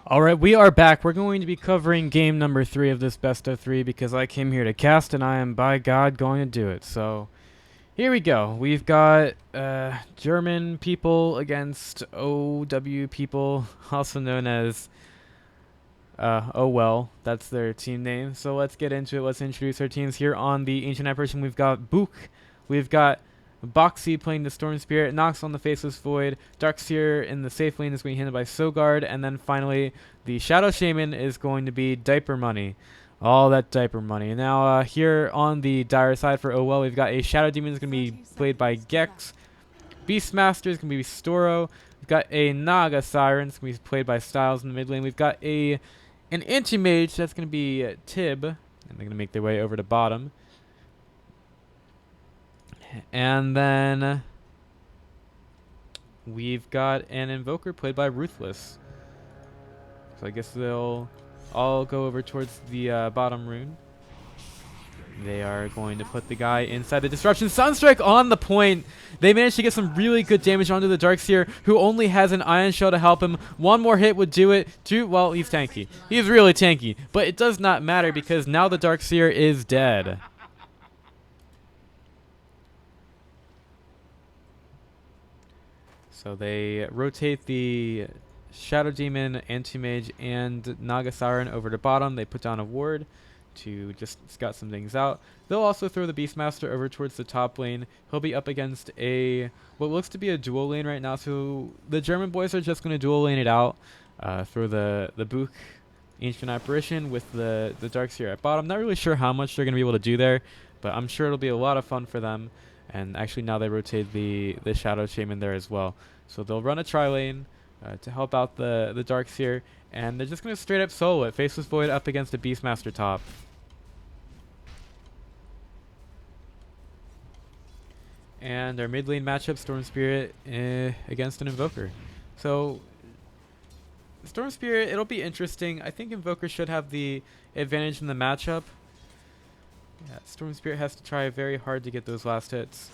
Alright, we are back. We're going to be covering game number 3 of this best of 3 because I came here to cast and I am, by God, going to do it. So, here we go. We've got German people against OW people, also known as Oh Well. That's their team name. So, let's get into it. Let's introduce our teams here on the Ancient Apparition. We've got Book. We've got Boxy playing the Storm Spirit, Nox on the Faceless Void, Darkseer in the safe lane is going to be handled by Sogard, and then finally the Shadow Shaman is going to be Diaper Money. All that diaper money. Now here on the dire side for OL, we've got a Shadow Demon is going to be played by Gex. Beastmaster is going to be Storo. We've got a Naga Siren, it's going to be played by Styles in the mid lane. We've got an Anti-Mage, that's going to be Tib, and they're going to make their way over to bottom. And then we've got an Invoker played by Ruthless. So I guess they'll all go over towards the bottom rune. They are going to put the guy inside the Disruption. Sunstrike on the point. They managed to get some really good damage onto the Darkseer, who only has an Ion Shell to help him. One more hit would do it. Well, he's tanky. He's really tanky. But it does not matter because now the Darkseer is dead. So they rotate the Shadow Demon, Anti-Mage, and Naga Siren over to bottom. They put down a ward to just scout some things out. They'll also throw the Beastmaster over towards the top lane. He'll be up against what looks to be a dual lane right now. So the German boys are just going to dual lane it out. Throw the Book Ancient Apparition with the Darkseer at bottom. Not really sure how much they're going to be able to do there, but I'm sure it'll be a lot of fun for them. And actually now they rotate the Shadow Shaman there as well. So they'll run a tri-lane to help out the Darkseer, and they're just going to straight up solo it. Faceless Void up against a Beastmaster top. And our mid lane matchup, Storm Spirit against an Invoker. So Storm Spirit, it'll be interesting. I think Invoker should have the advantage in the matchup. Yeah, Storm Spirit has to try very hard to get those last hits.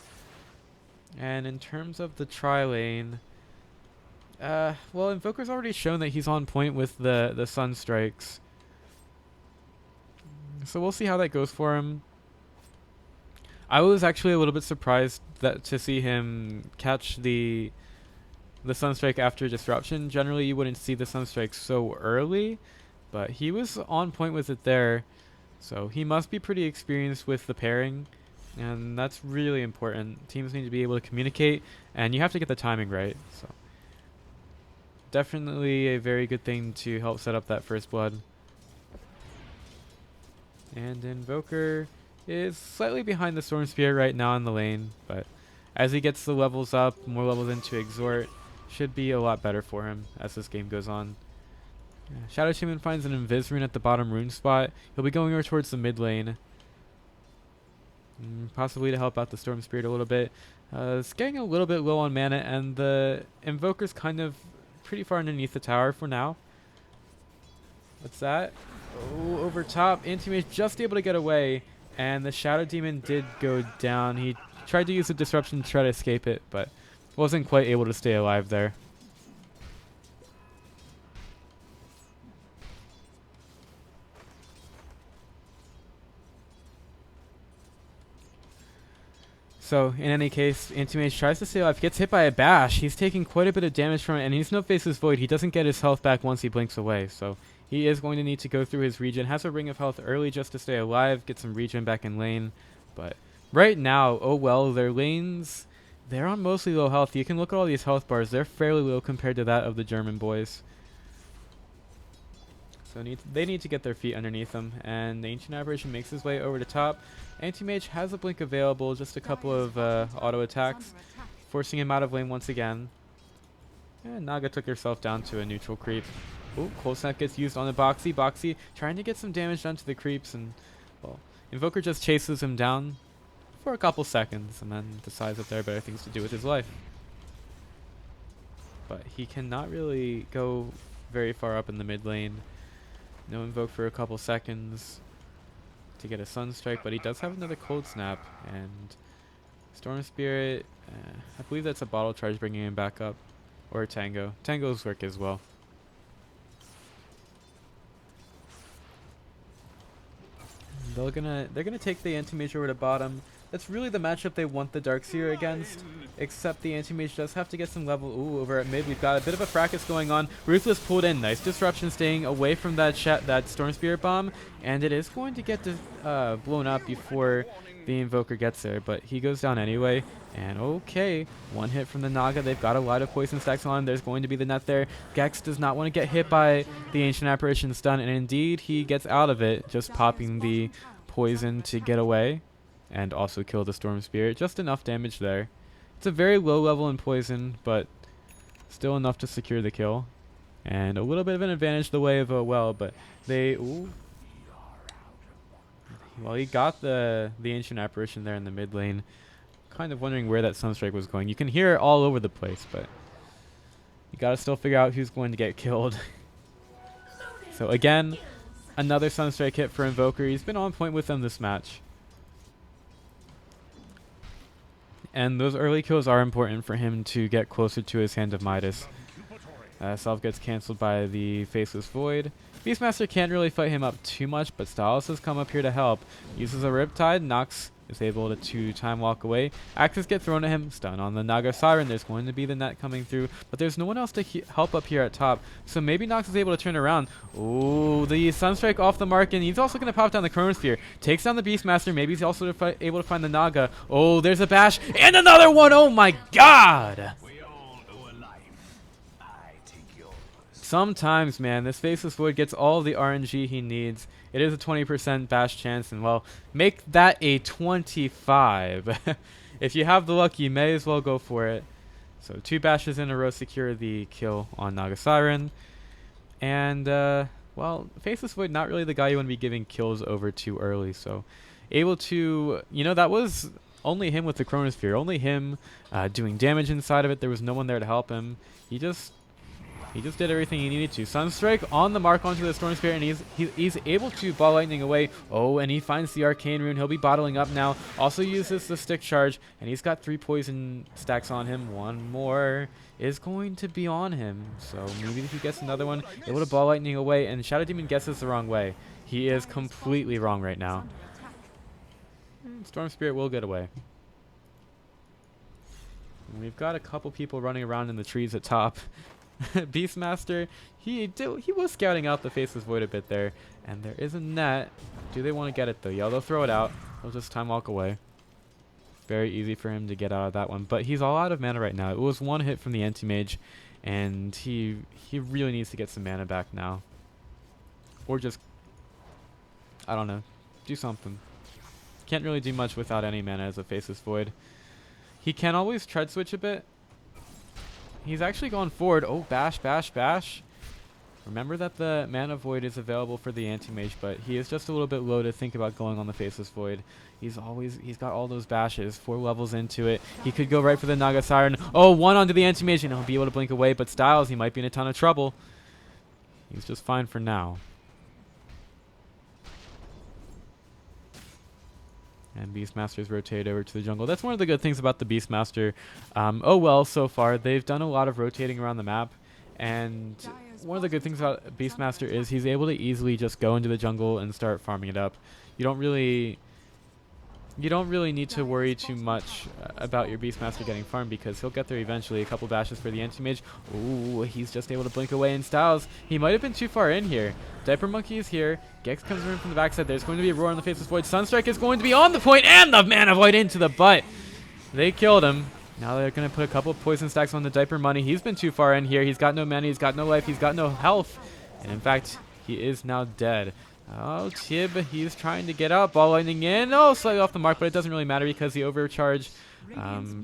And in terms of the tri-lane, well, Invoker's already shown that he's on point with the Sunstrikes. So we'll see how that goes for him. I was actually a little bit surprised to see him catch the Sunstrike after Disruption. Generally, you wouldn't see the Sunstrike so early, but he was on point with it there. So he must be pretty experienced with the pairing, and that's really important. Teams need to be able to communicate, and you have to get the timing right. So definitely a very good thing to help set up that first blood. And Invoker is slightly behind the Storm Spirit right now in the lane, but as he gets the levels up, more levels into Exhort, should be a lot better for him as this game goes on. Shadow Shaman finds an Invis rune at the bottom rune spot. He'll be going over towards the mid lane, possibly to help out the Storm Spirit a little bit. It's getting a little bit low on mana, and the Invoker's kind of pretty far underneath the tower for now. What's that? Oh, over top. Anti-Mage just able to get away, and the Shadow Demon did go down. He tried to use the Disruption to try to escape it, but wasn't quite able to stay alive there. So, in any case, Anti-Mage tries to stay alive, gets hit by a bash. He's taking quite a bit of damage from it, and he's no Faceless Void. He doesn't get his health back once he blinks away, so he is going to need to go through his regen. Has a Ring of Health early just to stay alive, get some regen back in lane. But right now, oh well, their lanes, they're on mostly low health. You can look at all these health bars. They're fairly low compared to that of the German boys. So they need to get their feet underneath them, and the Ancient Apparition makes his way over to top. Anti-Mage has a blink available, just a couple of auto attacks, forcing him out of lane once again. And Naga took herself down to a neutral creep. Oh, Cold Snap gets used on the Boxy. Boxy trying to get some damage done to the creeps, and well, Invoker just chases him down for a couple seconds, and then decides that there are better things to do with his life. But he cannot really go very far up in the mid lane. No Invoke for a couple seconds to get a Sunstrike, but he does have another Cold Snap, and Storm Spirit, I believe that's a Bottle Charge bringing him back up, or Tango. Tango's work as well. They're gonna take the Anti-Mage over to bottom. That's really the matchup they want the Darkseer against, except the Anti-Mage does have to get some level. Ooh, over at mid, we've got a bit of a fracas going on. Ruthless pulled in. Nice disruption, staying away from that Storm Spirit bomb, and it is going to get blown up before the Invoker gets there, but he goes down anyway. And okay, one hit from the Naga. They've got a lot of poison stacks on. There's going to be the net there. Gex does not want to get hit by the Ancient Apparition stun, and indeed he gets out of it, just popping the poison to get away and also kill the Storm Spirit. Just enough damage there. It's a very low level in poison, but still enough to secure the kill. And a little bit of an advantage the way of well, but they... Ooh. Well, he got the Ancient Apparition there in the mid lane. Kind of wondering where that Sunstrike was going. You can hear it all over the place, but you gotta still figure out who's going to get killed. So again, another Sunstrike hit for Invoker. He's been on point with them this match. And those early kills are important for him to get closer to his Hand of Midas. Self gets cancelled by the Faceless Void. Beastmaster can't really fight him up too much, but Styles has come up here to help. Uses a Riptide. Nox is able to time walk away. Axes get thrown at him. Stun on the Naga Siren. There's going to be the net coming through, but there's no one else to help up here at top. So maybe Nox is able to turn around. Oh, the Sunstrike off the mark, and he's also going to pop down the Chronosphere. Takes down the Beastmaster. Maybe he's also able to find the Naga. Oh, there's a bash. And another one. Oh my god. Sometimes, man, this Faceless Void gets all the RNG he needs. It is a 20% bash chance, and well, make that a 25. If you have the luck, you may as well go for it. So 2 bashes in a row secure the kill on Naga Siren. And, well, Faceless Void, not really the guy you want to be giving kills over too early. So able to, you know, that was only him with the Chronosphere. Only him doing damage inside of it. There was no one there to help him. He just did everything he needed to. Sunstrike on the mark onto the Storm Spirit, and he's able to ball lightning away. Oh, and he finds the Arcane Rune. He'll be bottling up now. Also uses the Stick Charge, and he's got 3 poison stacks on him. One more is going to be on him. So maybe if he gets another one, able to ball lightning away, and Shadow Demon guesses the wrong way. He is completely wrong right now. Storm Spirit will get away. And we've got a couple people running around in the trees at top. Beastmaster, he was scouting out the Faceless Void a bit there, and there is a net. Do they want to get it though? Yeah, they'll throw it out. They'll just time walk away. Very easy for him to get out of that one, but he's all out of mana right now. It was 1 hit from the Anti-Mage, and he really needs to get some mana back now, or just, I don't know, do something. Can't really do much without any mana as a Faceless Void. He can always tread switch a bit. He's actually going forward. Oh, bash, bash, bash. Remember that the Mana Void is available for the Anti-Mage, but he is just a little bit low to think about going on the Faceless Void. He's got all those bashes, 4 levels into it. He could go right for the Naga Siren. Oh, 1 onto the Anti-Mage, and he'll be able to blink away, but Styles, he might be in a ton of trouble. He's just fine for now. And Beastmaster's rotate over to the jungle. That's one of the good things about the Beastmaster. Oh well, so far they've done a lot of rotating around the map, and one of the good things about Beastmaster is he's able to easily just go into the jungle and start farming it up. You don't really need to worry too much about your Beastmaster getting farmed, because he'll get there eventually. A couple bashes for the Anti-Mage. Ooh, he's just able to blink away, and Styles, he might have been too far in here. Diaper Monkey is here. Gex comes in from the backside. There's going to be a roar on the Faceless Void. Sunstrike is going to be on the point, and the Mana Void into the butt. They killed him. Now they're going to put a couple of poison stacks on the Diaper Money. He's been too far in here. He's got no mana. He's got no life. He's got no health. And in fact, he is now dead. Oh, Tib, he's trying to get out. Ball lightning in. Oh, slightly off the mark, but it doesn't really matter because the overcharge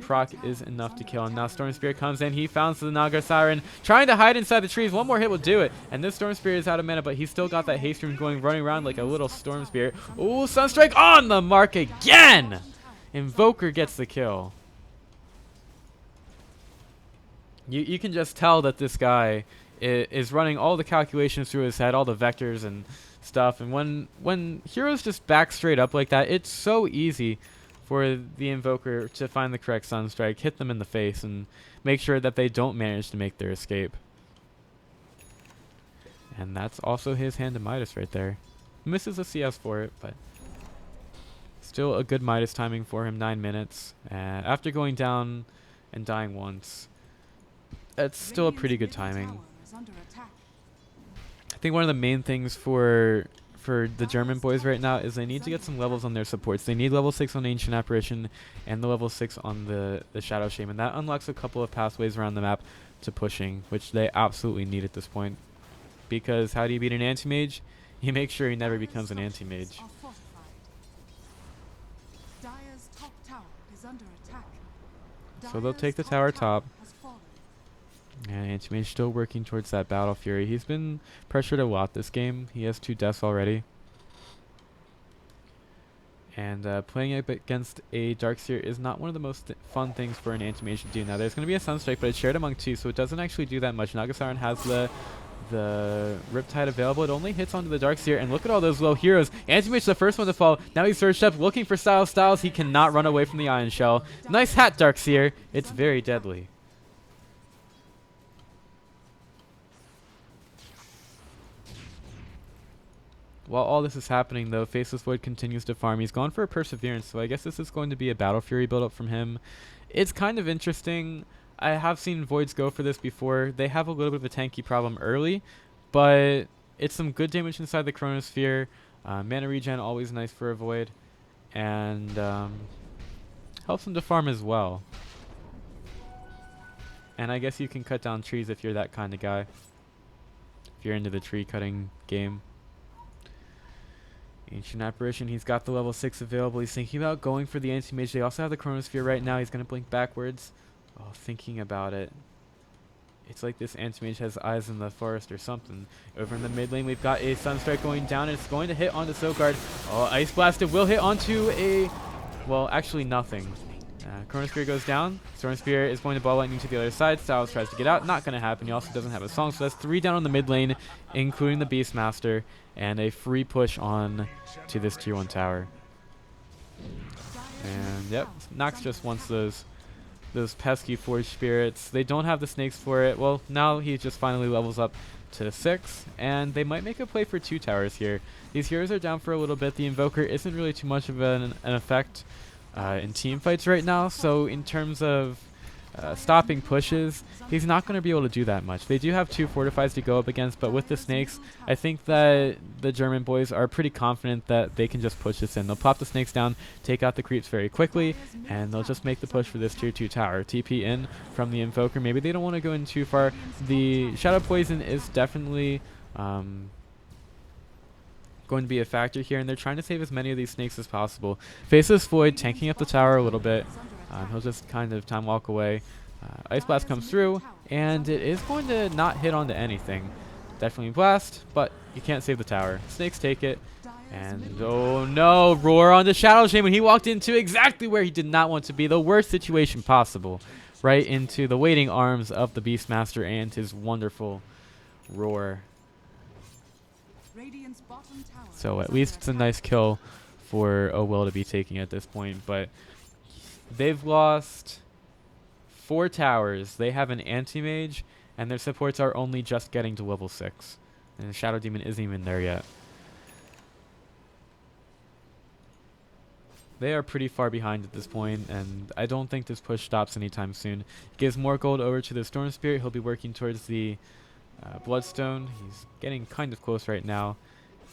proc is enough to kill. And now Storm Spirit comes in. He founds the Naga Siren, trying to hide inside the trees. One more hit will do it. And this Storm Spirit is out of mana, but he's still got that haste rune going, running around like a little Storm Spirit. Oh, Sunstrike on the mark again. Invoker gets the kill. You can just tell that this guy is running all the calculations through his head, all the vectors and stuff. And when heroes just back straight up like that, it's so easy for the Invoker to find the correct Sunstrike, hit them in the face, and make sure that they don't manage to make their escape. And that's also his Hand of Midas right there. Misses a CS for it, but still a good Midas timing for him, 9 minutes. After going down and dying once, that's still a pretty good timing. I think one of the main things for the German boys right now is they need to get some levels on their supports. They need level 6 on Ancient Apparition and the level 6 on the Shadow Shaman. That unlocks a couple of pathways around the map to pushing, which they absolutely need at this point. Because how do you beat an anti-mage? You make sure he never becomes an anti-mage. So they'll take the tower top. And anti-mage still working towards that Battle Fury. He's been pressured a lot this game. He has 2 deaths already. And playing up against a Darkseer is not one of the most fun things for an anti-mage to do. Now there's going to be a Sunstrike, but it's shared among 2, so it doesn't actually do that much. Nagasaran has the Riptide available. It only hits onto the Darkseer, and look at all those low heroes. Anti-Mage the first one to fall. Now he's surged up, looking for Styles. Styles, he cannot run away from the Ion Shell. Nice hat, Darkseer. It's very deadly. While all this is happening, though, Faceless Void continues to farm. He's gone for a Perseverance, so I guess this is going to be a Battle Fury build-up from him. It's kind of interesting. I have seen Voids go for this before. They have a little bit of a tanky problem early, but it's some good damage inside the Chronosphere. Mana regen, always nice for a Void, and helps him to farm as well. And I guess you can cut down trees if you're that kind of guy, if you're into the tree cutting game. Ancient Apparition, he's got the level 6 available. He's thinking about going for the Anti-Mage. They also have the Chronosphere right now. He's going to blink backwards. Oh, thinking about it. It's like this Anti-Mage has eyes in the forest or something. Over in the mid lane, we've got a Sunstrike going down. It's going to hit onto Silkguard. Oh, Ice Blast. It will hit onto a... Well, actually nothing. Chronosphere goes down. Stormspear is going to ball lightning to the other side. Styles tries to get out. Not going to happen. He also doesn't have a song. So that's 3 down on the mid lane, including the Beastmaster, and a free push on to this tier 1 tower. And yep, Nox just wants those pesky Forge Spirits. They don't have the snakes for it. Well, now he just finally levels up to 6, and they might make a play for 2 towers here. These heroes are down for a little bit. The Invoker isn't really too much of an effect in team fights right now, so in terms of stopping pushes, he's not going to be able to do that much. They do have 2 fortifies to go up against, but with the snakes, I think that the German boys are pretty confident that they can just push this in. They'll pop the snakes down, take out the creeps very quickly, and they'll just make the push for this tier 2 tower. TP in from the Invoker. Maybe they don't want to go in too far. The Shadow Poison is definitely going to be a factor here, and they're trying to save as many of these snakes as possible. Faceless Void tanking up the tower a little bit. He'll just kind of time walk away. Ice Blast comes through, and it is going to not hit onto anything. Definitely Blast, but you can't save the tower. Snakes take it, and oh no, Roar onto Shadow Shaman. He walked into exactly where he did not want to be, the worst situation possible. Right into the waiting arms of the Beastmaster and his wonderful Roar. So at least it's a nice kill for Will to be taking at this point, but they've lost 4 towers. They have an Anti-Mage, and their supports are only just getting to level 6. And the Shadow Demon isn't even there yet. They are pretty far behind at this point, and I don't think this push stops anytime soon. Gives more gold over to the Storm Spirit. He'll be working towards the Bloodstone. He's getting kind of close right now.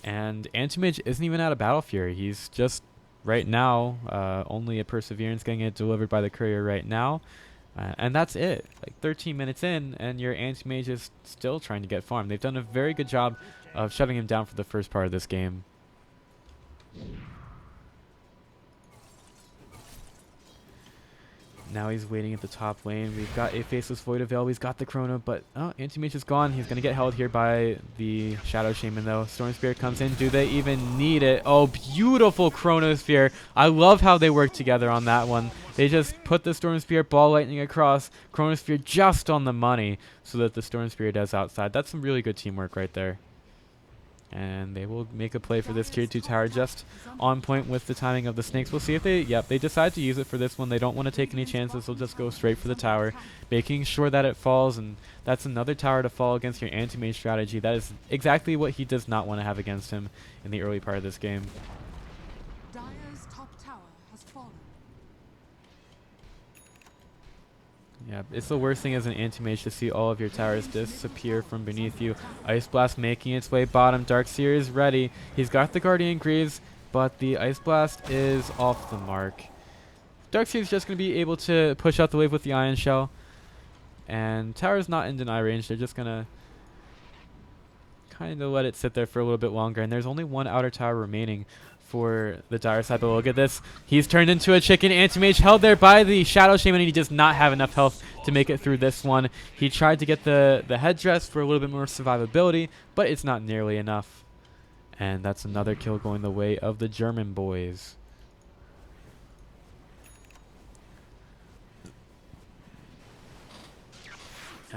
And Anti-Mage isn't even out of Battle Fury. He's just, right now, only a Perseverance getting it delivered by the courier right now. And that's it. Like 13 minutes in, and your Anti-Mage is still trying to get farmed. They've done a very good job of shutting him down for the first part of this game. Now he's waiting at the top lane. We've got a Faceless Void available. He's got the Chrono, but Anti-Mage is gone. He's going to get held here by the Shadow Shaman, though. Storm Spirit comes in. Do they even need it? Oh, beautiful Chronosphere. I love how they work together on that one. They just put the Storm Spirit ball lightning across. Chronosphere just on the money so that the Storm Spirit is outside. That's some really good teamwork right there. And they will make a play for this tier 2 tower just on point with the timing of the snakes. We'll see if they decide to use it for this one. They don't want to take any chances. They'll just go straight for the tower, making sure that it falls. And that's another tower to fall against your Anti-Mage strategy. That is exactly what he does not want to have against him in the early part of this game. Dire's top tower Yeah, it's the worst thing as an anti-mage to see all of your towers disappear from beneath you. Ice Blast making its way bottom. Darkseer is ready. He's got the Guardian Greaves, but the Ice Blast is off the mark. Darkseer is just going to be able to push out the wave with the Ion Shell. And tower's not in deny range. They're just going to kind of let it sit there for a little bit longer. And there's only one outer tower remaining for the Dire side, but look at this. He's turned into a chicken. Anti-Mage held there by the Shadow Shaman, and he does not have enough health to make it through this one. He tried to get the headdress for a little bit more survivability, but it's not nearly enough. And that's another kill going the way of the German boys.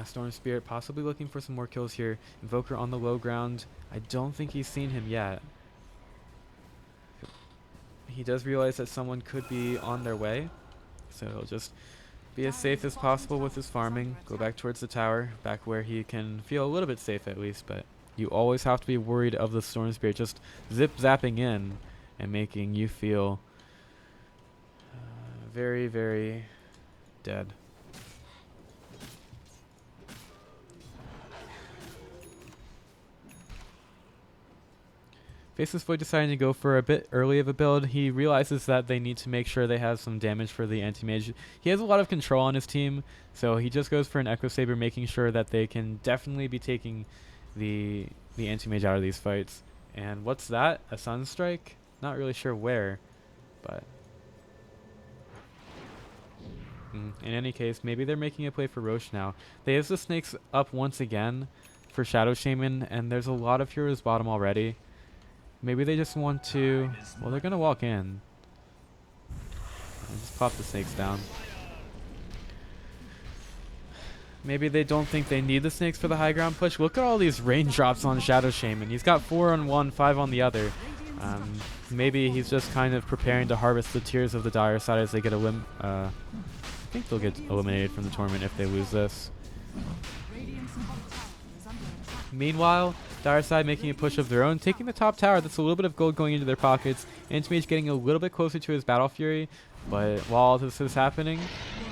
Storm Spirit possibly looking for some more kills here. Invoker on the low ground. I don't think he's seen him yet. He does realize that someone could be on their way, so he'll just be as safe as possible with his farming. Go back towards the tower, back where he can feel a little bit safe at least, but you always have to be worried of the Storm Spirit just zip-zapping in and making you feel very, very dead. Faceless Void deciding to go for a bit early of a build. He realizes that they need to make sure they have some damage for the anti-mage. He has a lot of control on his team, so he just goes for an Echo Saber, making sure that they can definitely be taking the anti-mage out of these fights. And what's that? A Sunstrike? Not really sure where, but in any case, maybe they're making a play for Roche now. They have the snakes up once again for Shadow Shaman, and there's a lot of heroes bottom already. Maybe they just want to... Well, they're going to walk in. And just pop the snakes down. Maybe they don't think they need the snakes for the high ground push. Look at all these raindrops on Shadow Shaman. He's got 4 on one, 5 on the other. Maybe he's just kind of preparing to harvest the tears of the Dire side as they get I think they'll get eliminated from the tournament if they lose this. Meanwhile, Dire side making a push of their own, taking the top tower. That's a little bit of gold going into their pockets. Anti-Mage getting a little bit closer to his Battle Fury, but while this is happening,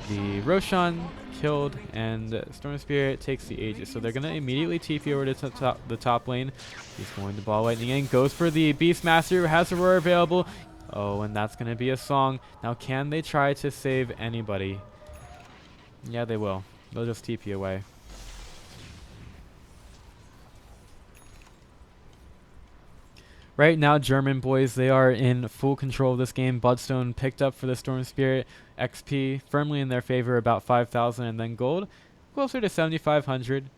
the Roshan killed and Storm Spirit takes the Aegis. So they're going to immediately TP over to the top lane. He's going to Ball Lightning in, goes for the Beastmaster, has Aurora available. Oh, and that's going to be a song. Now, can they try to save anybody? Yeah, they will. They'll just TP away. Right now, German boys, they are in full control of this game. Bloodstone picked up for the Storm Spirit. XP firmly in their favor, about 5,000, and then gold closer to 7,500.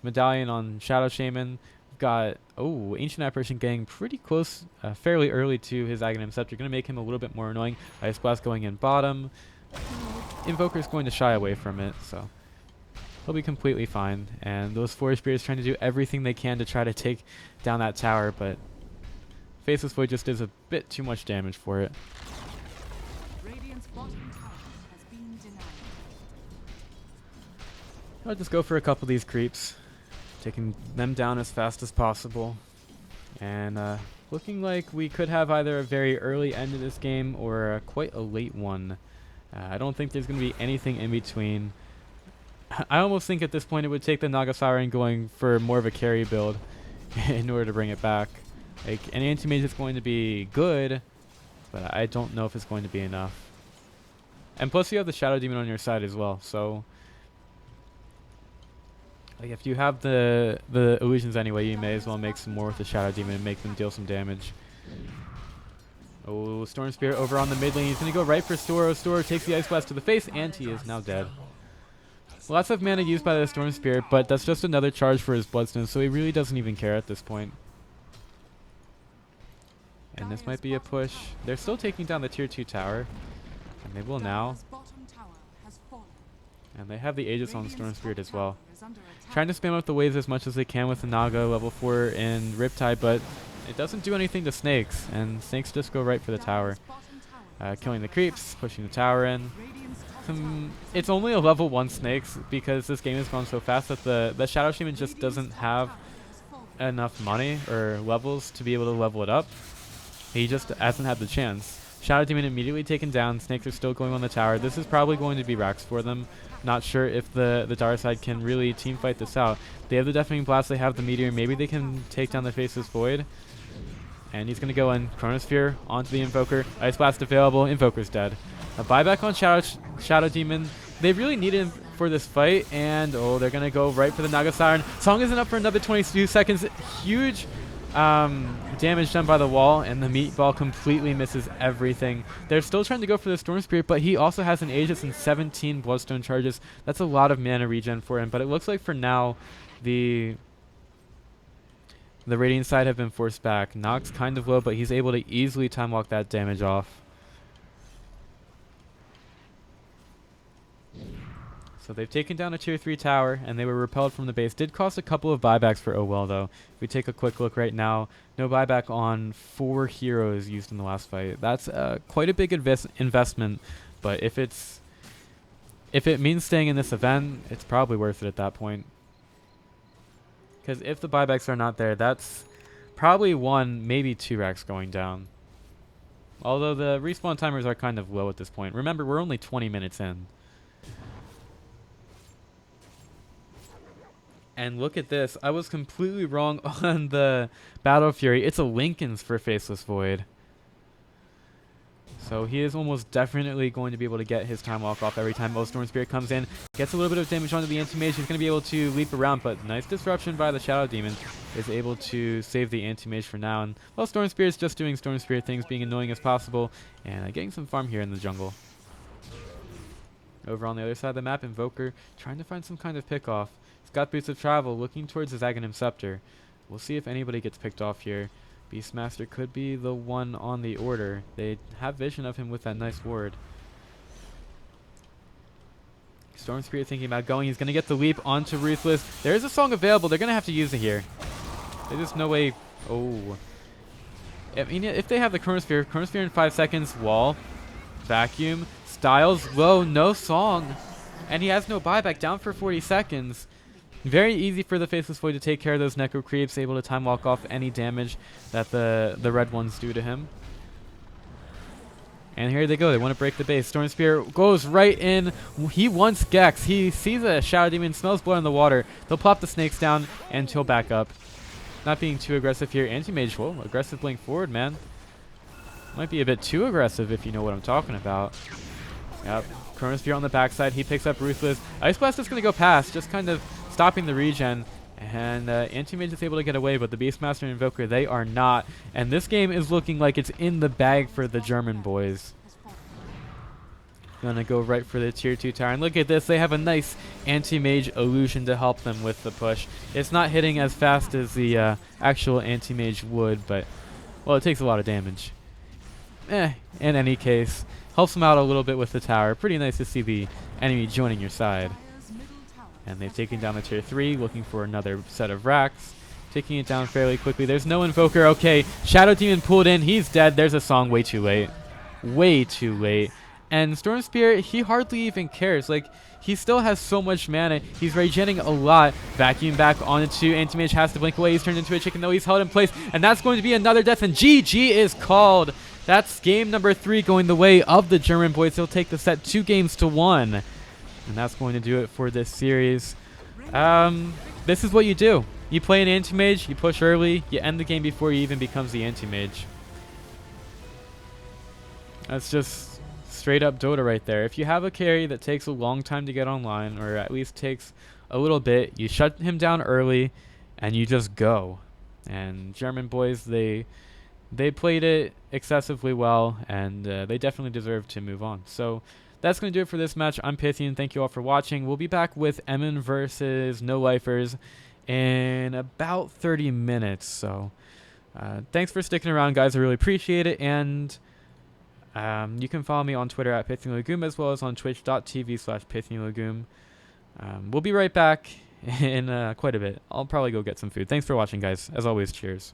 Medallion on Shadow Shaman. We've got, Ancient Apparition getting pretty close, fairly early to his Aghanim Scepter. Going to make him a little bit more annoying. Ice Blast going in bottom. Invoker's going to shy away from it, so he'll be completely fine. And those Forest Spirits trying to do everything they can to try to take down that tower, but Faceless Void just does a bit too much damage for it. Radiant's bottom tower has been denied. I'll just go for a couple of these creeps, taking them down as fast as possible. And looking like we could have either a very early end of this game or quite a late one. I don't think there's going to be anything in between. I almost think at this point it would take the Nagasiren going for more of a carry build in order to bring it back. Like, an anti-mage is going to be good, but I don't know if it's going to be enough. And plus you have the Shadow Demon on your side as well, so like, if you have the illusions anyway, you may as well make some more with the Shadow Demon and make them deal some damage. Oh, Storm Spirit over on the mid lane. He's going to go right for Storo. Storo takes the Ice Blast to the face, and he is now dead. Lots of mana used by the Storm Spirit, but that's just another charge for his Bloodstone, so he really doesn't even care at this point. And this might be a push. They're still taking down the tier 2 tower, and they will now. And they have the Aegis on Storm Spirit as well. Trying to spam up the waves as much as they can with the Naga, level 4 and Riptide, but it doesn't do anything to snakes, and snakes just go right for the tower. Killing the creeps, pushing the tower in. It's only a level 1 snakes because this game has gone so fast that the Shadow Shaman just doesn't have enough money or levels to be able to level it up. He just hasn't had the chance. Shadow Demon immediately taken down. Snakes are still going on the tower. This is probably going to be Rax for them. Not sure if the dark side can really team fight this out. They have the Deafening Blast. They have the Meteor. Maybe they can take down the Faceless Void. And he's going to go in. Chronosphere onto the Invoker. Ice Blast available. Invoker's dead. A buyback on Shadow Demon. They really need him for this fight. And, oh, they're going to go right for the Naga Siren. Song isn't up for another 22 seconds. Huge damage done by the wall. And the Meatball completely misses everything. They're still trying to go for the Storm Spirit. But he also has an Aegis and 17 Bloodstone charges. That's a lot of mana regen for him. But it looks like for now, the Radiant side have been forced back. Nox kind of low, but he's able to easily time walk that damage off. So they've taken down a tier 3 tower, and they were repelled from the base. Did cost a couple of buybacks for OWell, though. If we take a quick look right now, no buyback on 4 heroes used in the last fight. That's quite a big investment, but if it means staying in this event, it's probably worth it at that point. Because if the buybacks are not there, that's probably 1, maybe 2 racks going down. Although the respawn timers are kind of low at this point. Remember, we're only 20 minutes in. And look at this. I was completely wrong on the Battle Fury. It's a Linken's for Faceless Void. So he is almost definitely going to be able to get his time walk off every time Storm Spirit comes in. Gets a little bit of damage onto the Anti-Mage. He's going to be able to leap around, but nice disruption by the Shadow Demon is able to save the Anti-Mage for now. And well, Storm Spirit's just doing Storm Spirit things, being annoying as possible, and getting some farm here in the jungle. Over on the other side of the map, Invoker trying to find some kind of pick off. He's got Boots of Travel, looking towards his Aghanim Scepter. We'll see if anybody gets picked off here. Beastmaster could be the one on the order. They have vision of him with that nice ward. Storm Spirit thinking about going. He's going to get the leap onto Ruthless. There is a song available. They're going to have to use it here. There's just no way. Oh. I mean, if they have the Chronosphere in 5 seconds, wall, vacuum, Styles, low, no song. And he has no buyback, down for 40 seconds. Very easy for the Faceless Void to take care of those Necro Creeps, able to time walk off any damage that the red ones do to him. And here they go. They want to break the base. Storm Spirit goes right in. He wants Gex. He sees a Shadow Demon, smells blood in the water. They'll plop the snakes down, and he'll back up. Not being too aggressive here. Anti-Mage, whoa, aggressive blink forward, man. Might be a bit too aggressive if you know what I'm talking about. Yep. Chronosphere on the backside. He picks up Ruthless. Ice Blast is going to go past, just kind of stopping the regen. And Anti-Mage is able to get away, but the Beastmaster and Invoker, they are not. And this game is looking like it's in the bag for the German boys. Gonna go right for the tier 2 tower. And look at this. They have a nice Anti-Mage illusion to help them with the push. It's not hitting as fast as the actual Anti-Mage would, but, well, it takes a lot of damage. In any case, helps them out a little bit with the tower. Pretty nice to see the enemy joining your side. And they've taken down the tier 3, looking for another set of racks. Taking it down fairly quickly. There's no Invoker. Okay, Shadow Demon pulled in. He's dead. There's a song. Way too late. Way too late. And Storm Spirit, he hardly even cares. Like, he still has so much mana. He's regenerating a lot. Vacuum back onto Anti-Mage, has to blink away. He's turned into a chicken, though. He's held in place. And that's going to be another death. And GG is called. That's game number 3 going the way of the German boys. They'll take the set 2-1. And that's going to do it for this series. This is what you do. You play an Anti-Mage, you push early, you end the game before he even becomes the Anti-Mage. That's just straight up Dota right there. If you have a carry that takes a long time to get online, or at least takes a little bit, you shut him down early, and you just go. And German boys, they played it excessively well, and they definitely deserve to move on. So that's going to do it for this match. I'm Pythian. Thank you all for watching. We'll be back with Emin versus No Lifers in about 30 minutes. So thanks for sticking around, guys. I really appreciate it. And you can follow me on Twitter at PythianLegume, as well as on twitch.tv/PythianLegume. We'll be right back in quite a bit. I'll probably go get some food. Thanks for watching, guys. As always, cheers.